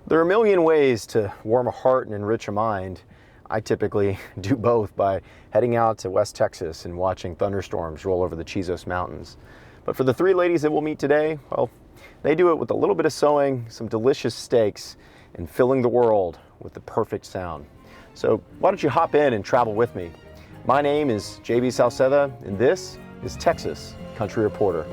There are a million ways to warm a heart and enrich a mind. I typically do both by heading out to West Texas and watching thunderstorms roll over the Yolanda Mountains. But for the three ladies that we'll meet today, well, they do it with a little bit of sewing, some delicious steaks, and filling the world with the perfect sound. So why don't you hop in and travel with me? My name is JB Salceda, and this is Texas Country Reporter.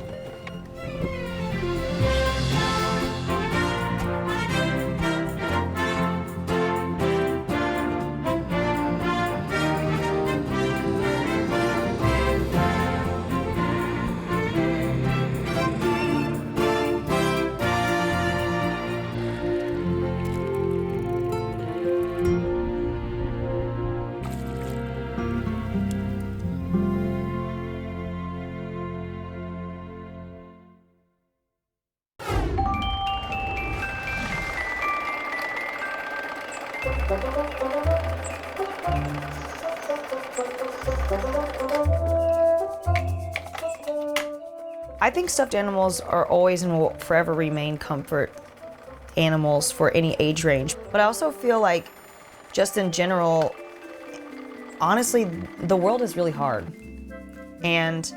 I think stuffed animals are always and will forever remain comfort animals for any age range. But I also feel like, just in general, honestly, the world is really hard. And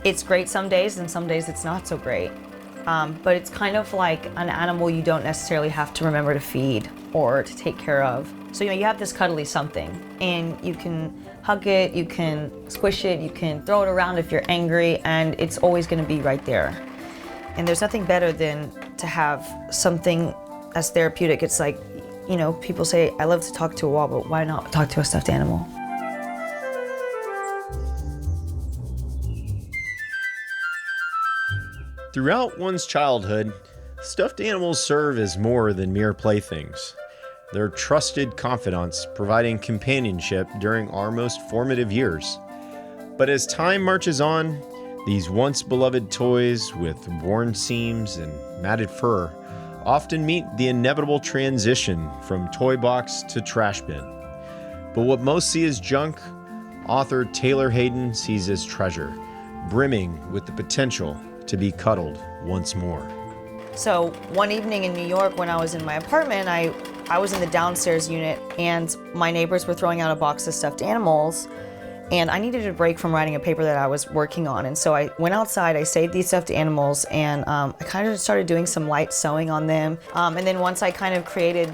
it's great some days, and some days it's not so great. But it's kind of like an animal you don't necessarily have to remember to feed or to take care of. So, you have this cuddly something, and you can hug it, you can squish it, you can throw it around if you're angry, and it's always gonna be right there. And there's nothing better than to have something as therapeutic. It's like, people say, I love to talk to a wall, but why not talk to a stuffed animal? Throughout one's childhood, stuffed animals serve as more than mere playthings. They're trusted confidants, providing companionship during our most formative years. But as time marches on, these once beloved toys with worn seams and matted fur often meet the inevitable transition from toy box to trash bin. But what most see as junk, author Taylor Hayden sees as treasure, brimming with the potential to be cuddled once more. So one evening in New York when I was in my apartment, I was in the downstairs unit, and my neighbors were throwing out a box of stuffed animals, and I needed a break from writing a paper that I was working on. And so I went outside, I saved these stuffed animals, and I kind of started doing some light sewing on them. And then once I kind of created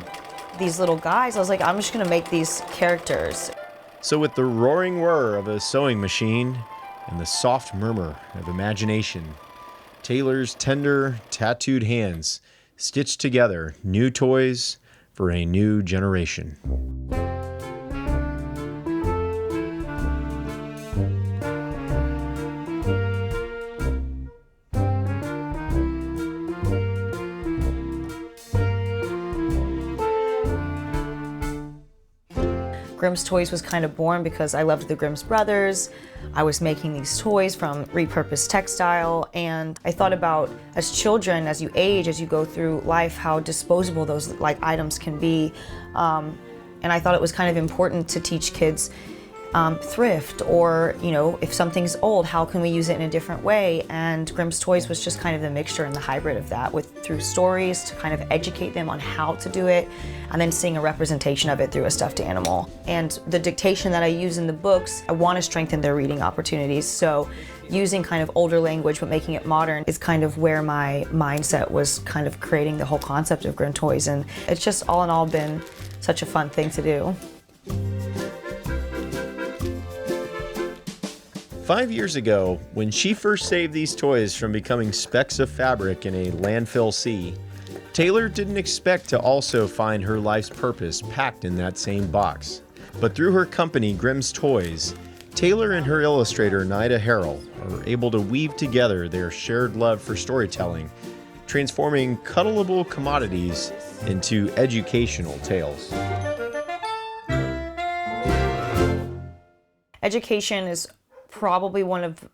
these little guys, I was like, I'm just gonna make these characters. So with the roaring whir of a sewing machine and the soft murmur of imagination, Taylor's tender, tattooed hands stitched together new toys for a new generation. Grimm's Toys was kind of born because I loved the Grimm's brothers. I was making these toys from repurposed textile, and I thought about, as children, as you age, as you go through life, how disposable those items can be. And I thought it was kind of important to teach kids thrift, or if something's old, how can we use it in a different way? And Grimm's Toys was just kind of the mixture and the hybrid of that, through stories to kind of educate them on how to do it, and then seeing a representation of it through a stuffed animal. And the dictation that I use in the books, I want to strengthen their reading opportunities. So using kind of older language but making it modern is kind of where my mindset was, kind of creating the whole concept of Grimm Toys. And it's just all in all been such a fun thing to do. 5 years ago, when she first saved these toys from becoming specks of fabric in a landfill sea, Taylor didn't expect to also find her life's purpose packed in that same box. But through her company, Grimm's Toys, Taylor and her illustrator, Naida Harrell, are able to weave together their shared love for storytelling, transforming cuddleable commodities into educational tales. Education is probably one of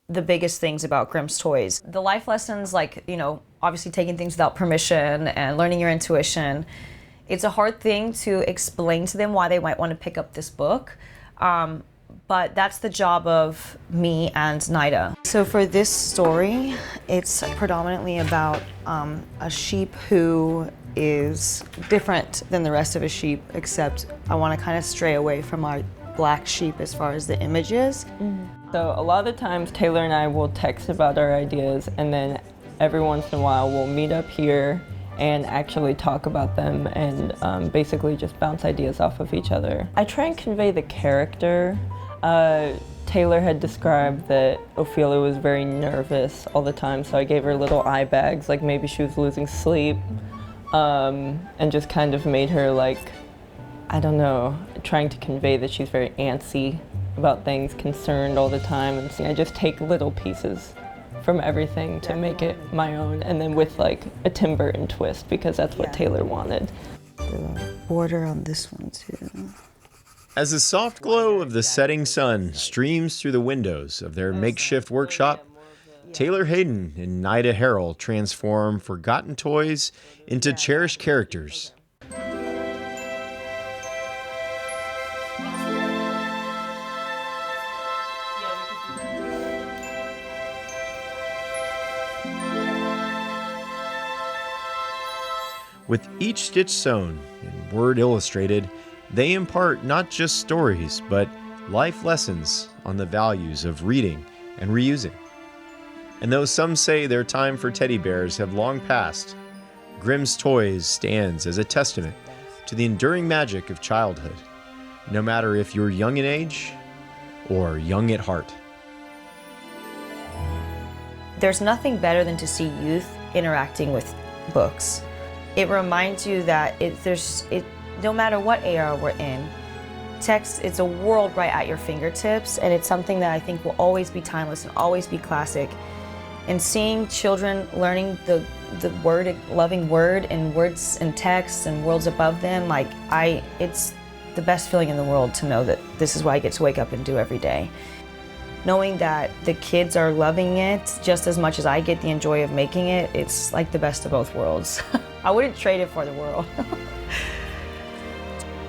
the biggest things about Grimm's Toys. The life lessons, obviously taking things without permission and learning your intuition, it's a hard thing to explain to them why they might want to pick up this book. But that's the job of me and Naida. So for this story, it's predominantly about a sheep who is different than the rest of a sheep, except I want to kind of stray away from our black sheep as far as the images. So a lot of the times Taylor and I will text about our ideas, and then every once in a while we'll meet up here and actually talk about them and basically just bounce ideas off of each other. I try and convey the character. Taylor had described that Ophelia was very nervous all the time, so I gave her little eye bags, like maybe she was losing sleep, and just kind of made her like, I don't know, trying to convey that she's very antsy about things, concerned all the time, and I just take little pieces from everything to make it my own, and then with like a Tim Burton twist, because that's what Taylor wanted. The border on this one too. As the soft glow of the setting sun streams through the windows of their makeshift workshop, Taylor Hayden and Naida Harrell transform forgotten toys into cherished characters. With each stitch sewn and word illustrated, they impart not just stories, but life lessons on the values of reading and reusing. And though some say their time for teddy bears have long passed, Grimm's Toys stands as a testament to the enduring magic of childhood, no matter if you're young in age or young at heart. There's nothing better than to see youth interacting with books. It reminds you that no matter what era we're in, text, it's a world right at your fingertips, and it's something that I think will always be timeless and always be classic. And seeing children learning the word, loving word and words and texts and worlds above them, it's the best feeling in the world to know that this is what I get to wake up and do every day. Knowing that the kids are loving it just as much as I get the joy of making it, it's like the best of both worlds. I wouldn't trade it for the world.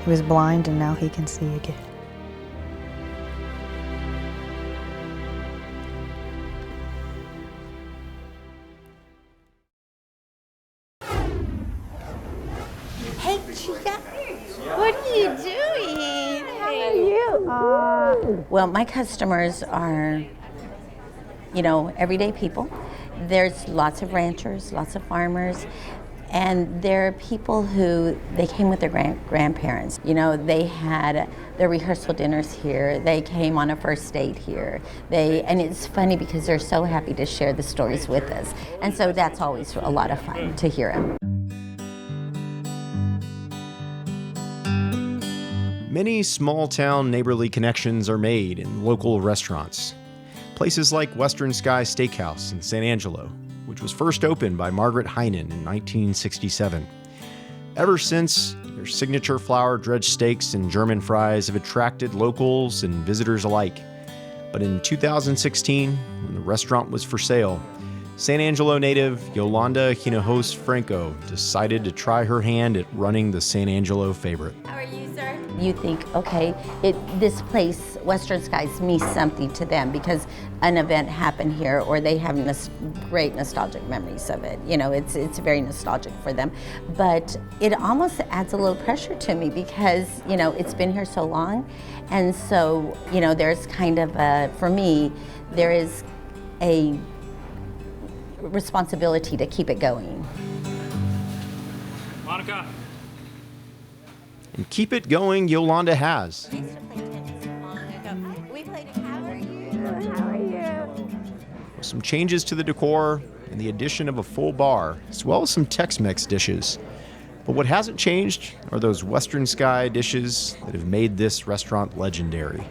He was blind and now he can see again. Hey, Chica, what are you doing? How are you? Well, my customers are, everyday people. There's lots of ranchers, lots of farmers, and there are people who, they came with their grandparents. They had their rehearsal dinners here. They came on a first date here. And it's funny because they're so happy to share the stories with us. And so that's always a lot of fun to hear them. Many small-town neighborly connections are made in local restaurants. Places like Western Sky Steakhouse in San Angelo, which was first opened by Margaret Heinen in 1967. Ever since, their signature flour-dredged steaks and German fries have attracted locals and visitors alike. But in 2016, when the restaurant was for sale, San Angelo native Yolanda Hinojos Franco decided to try her hand at running the San Angelo favorite. How are you, sir? You think, okay, this place, Western Skies, means something to them because an event happened here, or they have great nostalgic memories of it. It's very nostalgic for them. But it almost adds a little pressure to me because, it's been here so long. And so, there's kind of for me, there is a responsibility to keep it going. Monica. And keep it going, Yolanda has. We used to play tennis long ago. We played a How are you? How are you? With some changes to the decor and the addition of a full bar, as well as some Tex-Mex dishes. But what hasn't changed are those Western Sky dishes that have made this restaurant legendary.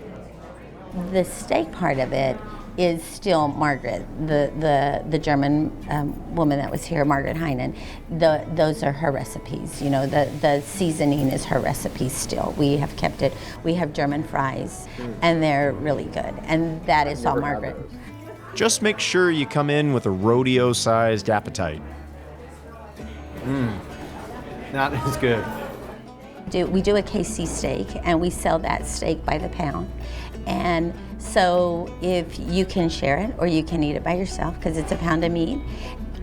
The steak part of it is still Margaret, the German woman that was here, Margaret Heinen. Those are her recipes. The seasoning is her recipe still. We have kept it. We have German fries, and they're really good. And that is all Margaret. Just make sure you come in with a rodeo-sized appetite. Not as good. We do a KC steak, and we sell that steak by the pound. And so if you can share it or you can eat it by yourself because it's a pound of meat,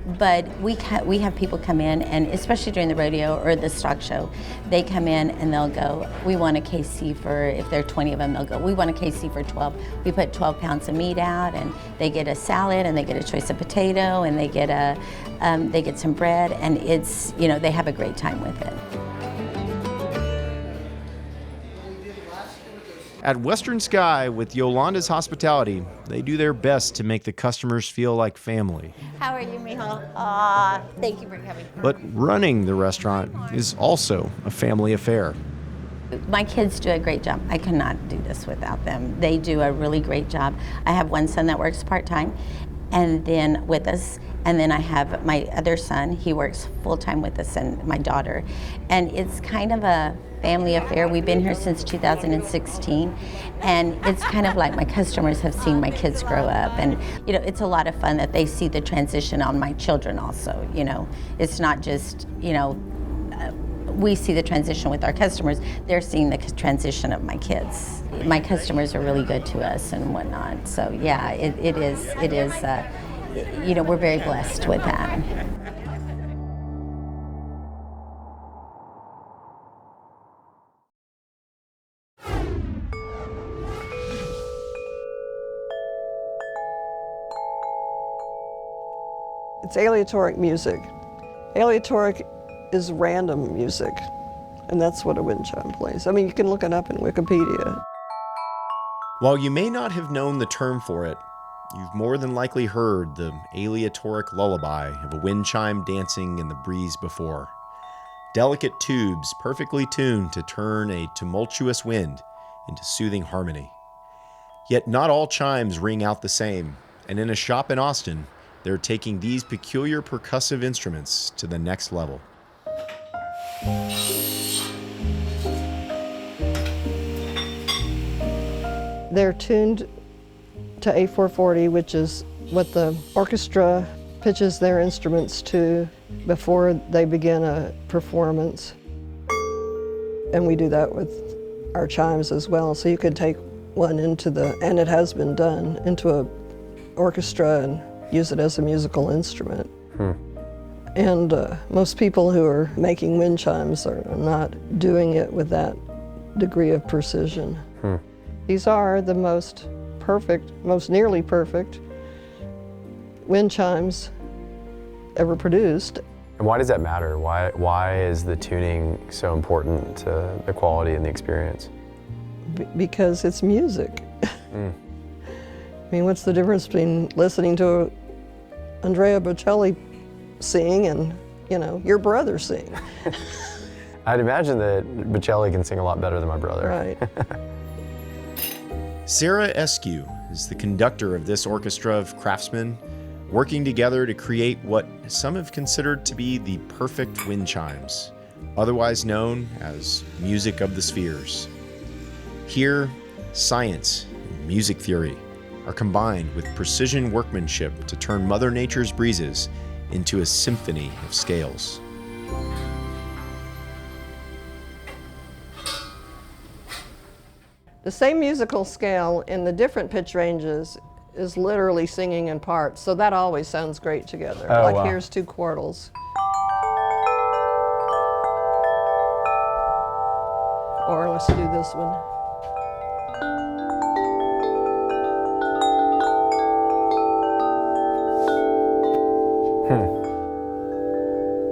But we have people come in, and especially during the rodeo or the stock show, they come in and they'll go, we want a KC for, if there are 20 of them, they'll go, we want a KC for 12. We put 12 pounds of meat out, and they get a salad, and they get a choice of potato, and they get some bread, and it's, you know, they have a great time with it. At Western Sky, with Yolanda's hospitality, they do their best to make the customers feel like family. How are you, mijo? Aw, thank you for coming. But running the restaurant is also a family affair. My kids do a great job. I could not do this without them. They do a really great job. I have one son that works part-time and then with us, and then I have my other son, he works full-time with us, and my daughter. And it's kind of a family affair. We've been here since 2016, and it's kind of like my customers have seen my kids grow up, and you know, it's a lot of fun that they see the transition on my children also. You know, it's not just, you know, we see the transition with our customers, they're seeing the transition of my kids. My customers are really good to us and whatnot, so yeah, it is, you know, we're very blessed with that. It's aleatoric music. Aleatoric is random music, and that's what a wind chime plays. I mean, you can look it up in Wikipedia. While you may not have known the term for it, you've more than likely heard the aleatoric lullaby of a wind chime dancing in the breeze before. Delicate tubes perfectly tuned to turn a tumultuous wind into soothing harmony. Yet not all chimes ring out the same, and in a shop in Austin, they're taking these peculiar percussive instruments to the next level. They're tuned to A440, which is what the orchestra pitches their instruments to before they begin a performance. And we do that with our chimes as well. So you could take one into and it has been done, into a orchestra and use it as a musical instrument. And most people who are making wind chimes are not doing it with that degree of precision. These are the most perfect, most nearly perfect wind chimes ever produced. And why does that matter? Why is the tuning so important to the quality and the experience? Because it's music. I mean, what's the difference between listening to Andrea Bocelli sing and, you know, your brother sing? I'd imagine that Bocelli can sing a lot better than my brother. Right. Sara Eskew is the conductor of this orchestra of craftsmen working together to create what some have considered to be the perfect wind chimes, otherwise known as music of the spheres. Here, science and music theory are combined with precision workmanship to turn Mother Nature's breezes into a symphony of scales. The same musical scale in the different pitch ranges is literally singing in parts, so that always sounds great together. Oh, like wow. Here's two quartles. Or let's do this one.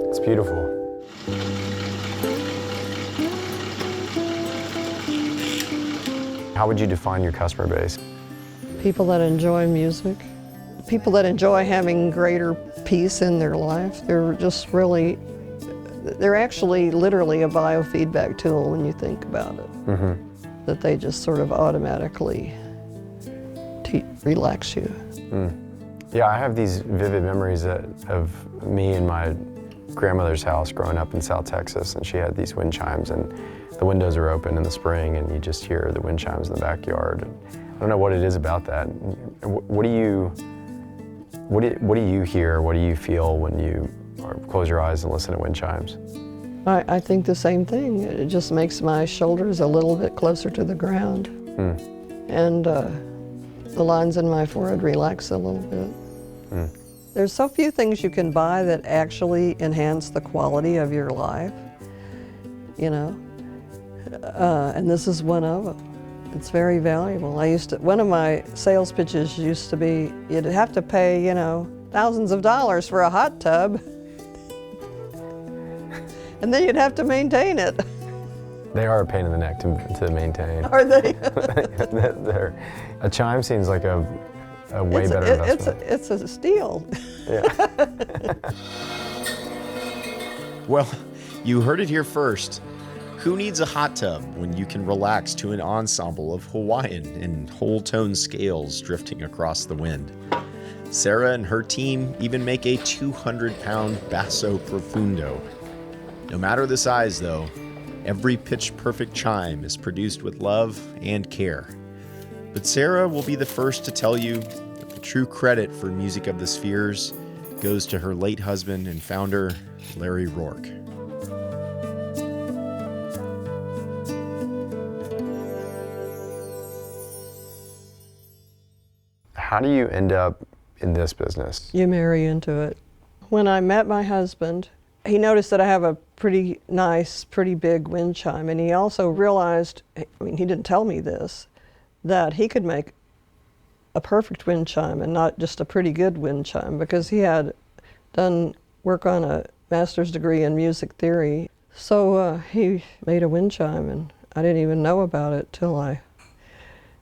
It's beautiful. How would you define your customer base? People that enjoy music, people that enjoy having greater peace in their life. They're just really, they're actually literally a biofeedback tool when you think about it. That they just sort of automatically relax you. Yeah, I have these vivid memories of me and my grandmother's house growing up in South Texas, and she had these wind chimes, and the windows are open in the spring, and you just hear the wind chimes in the backyard. And I don't know what it is about that. What do you hear? What do you feel when you close your eyes and listen to wind chimes? I think the same thing. It just makes my shoulders a little bit closer to the ground. And the lines in my forehead relax a little bit. There's so few things you can buy that actually enhance the quality of your life, you know, and this is one of them. It's very valuable. One of my sales pitches used to be, you'd have to pay, you know, thousands of dollars for a hot tub, and then you'd have to maintain it. They are a pain in the neck to maintain. Are they? A chime seems like a way better investment. It's a steal. Yeah. Well, you heard it here first. Who needs a hot tub when you can relax to an ensemble of Hawaiian and whole tone scales drifting across the wind? Sara and her team even make a 200-pound basso profundo. No matter the size, though, every pitch-perfect chime is produced with love and care. But Sara will be the first to tell you that the true credit for Music of the Spheres goes to her late husband and founder, Larry Rourke. How do you end up in this business? You marry into it. When I met my husband, he noticed that I have a pretty nice, pretty big wind chime, and he also realized, I mean, he didn't tell me this, that he could make a perfect wind chime and not just a pretty good wind chime, because he had done work on a master's degree in music theory. So he made a wind chime, and I didn't even know about it till I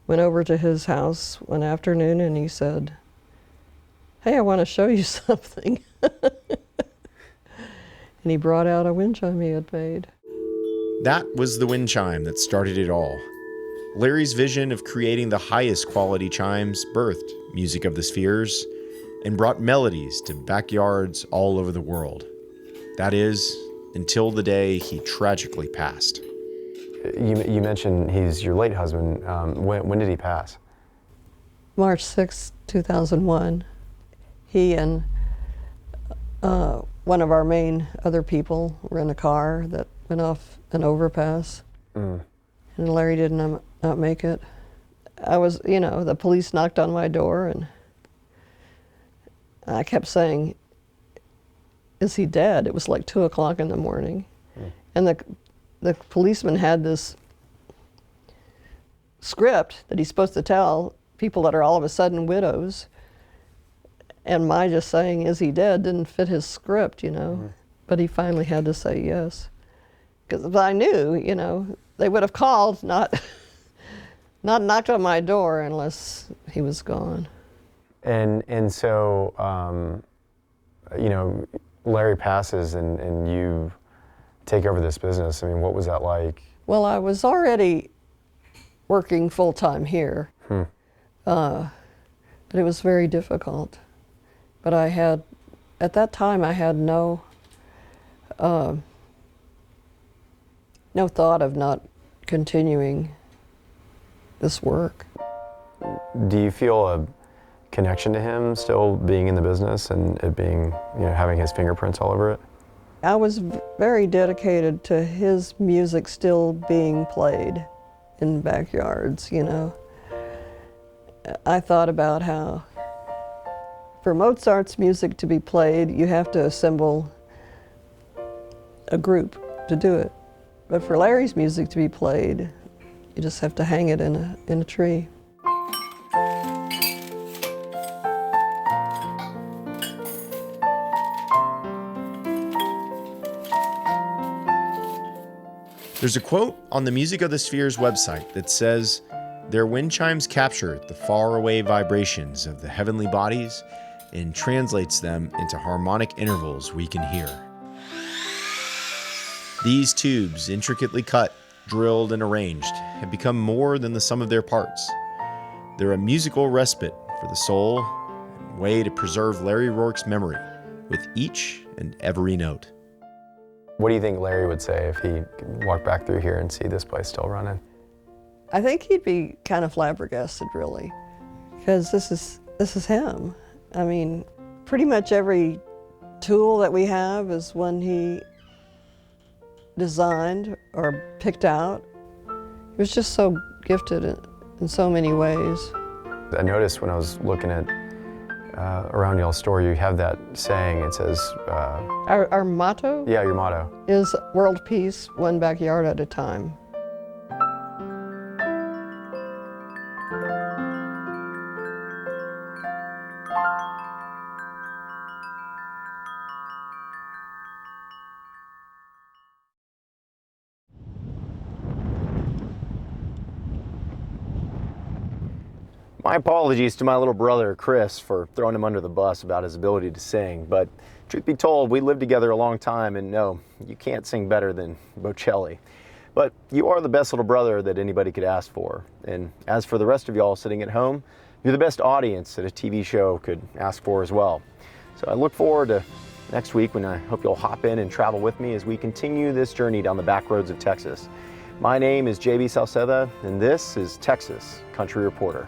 went over to his house one afternoon, and he said, "Hey, I want to show you something." And he brought out a wind chime he had made. That was the wind chime that started it all. Larry's vision of creating the highest quality chimes birthed Music of the Spheres and brought melodies to backyards all over the world. That is, until the day he tragically passed. You mentioned he's your late husband. When did he pass? March 6, 2001. He and one of our main other people were in a car that went off an overpass. And Larry did not make it. I was, you know, the police knocked on my door, and I kept saying, "Is he dead?" It was like 2 o'clock in the morning. And the policeman had this script that he's supposed to tell people that are all of a sudden widows. And my just saying, "Is he dead?" didn't fit his script, you know. But he finally had to say yes. Because I knew, you know, they would have called, not knocked on my door unless he was gone. And so, you know, Larry passes and you take over this business. I mean, what was that like? Well, I was already working full-time here, but it was very difficult. But at that time, I had no thought of not continuing this work. Do you feel a connection to him still being in the business and it being, you know, having his fingerprints all over it? I was very dedicated to his music still being played in backyards, you know. I thought about how for Mozart's music to be played, you have to assemble a group to do it. But for Larry's music to be played, you just have to hang it in a tree. There's a quote on the Music of the Spheres website that says, "Their wind chimes capture the faraway vibrations of the heavenly bodies and translates them into harmonic intervals we can hear." These tubes, intricately cut, drilled, and arranged, have become more than the sum of their parts. They're a musical respite for the soul and a way to preserve Larry Rourke's memory with each and every note. What do you think Larry would say if he walked back through here and see this place still running? I think he'd be kind of flabbergasted, really, because this is him. I mean, pretty much every tool that we have is one he designed or picked out. He was just so gifted in so many ways. I noticed when I was looking at around y'all's store, you have that saying. It says, Our motto yeah, your motto. is world peace, one backyard at a time. My apologies to my little brother, Chris, for throwing him under the bus about his ability to sing, but truth be told, we lived together a long time, and no, you can't sing better than Bocelli. But you are the best little brother that anybody could ask for. And as for the rest of y'all sitting at home, you're the best audience that a TV show could ask for as well. So I look forward to next week when I hope you'll hop in and travel with me as we continue this journey down the back roads of Texas. My name is JB Salceda, and this is Texas Country Reporter.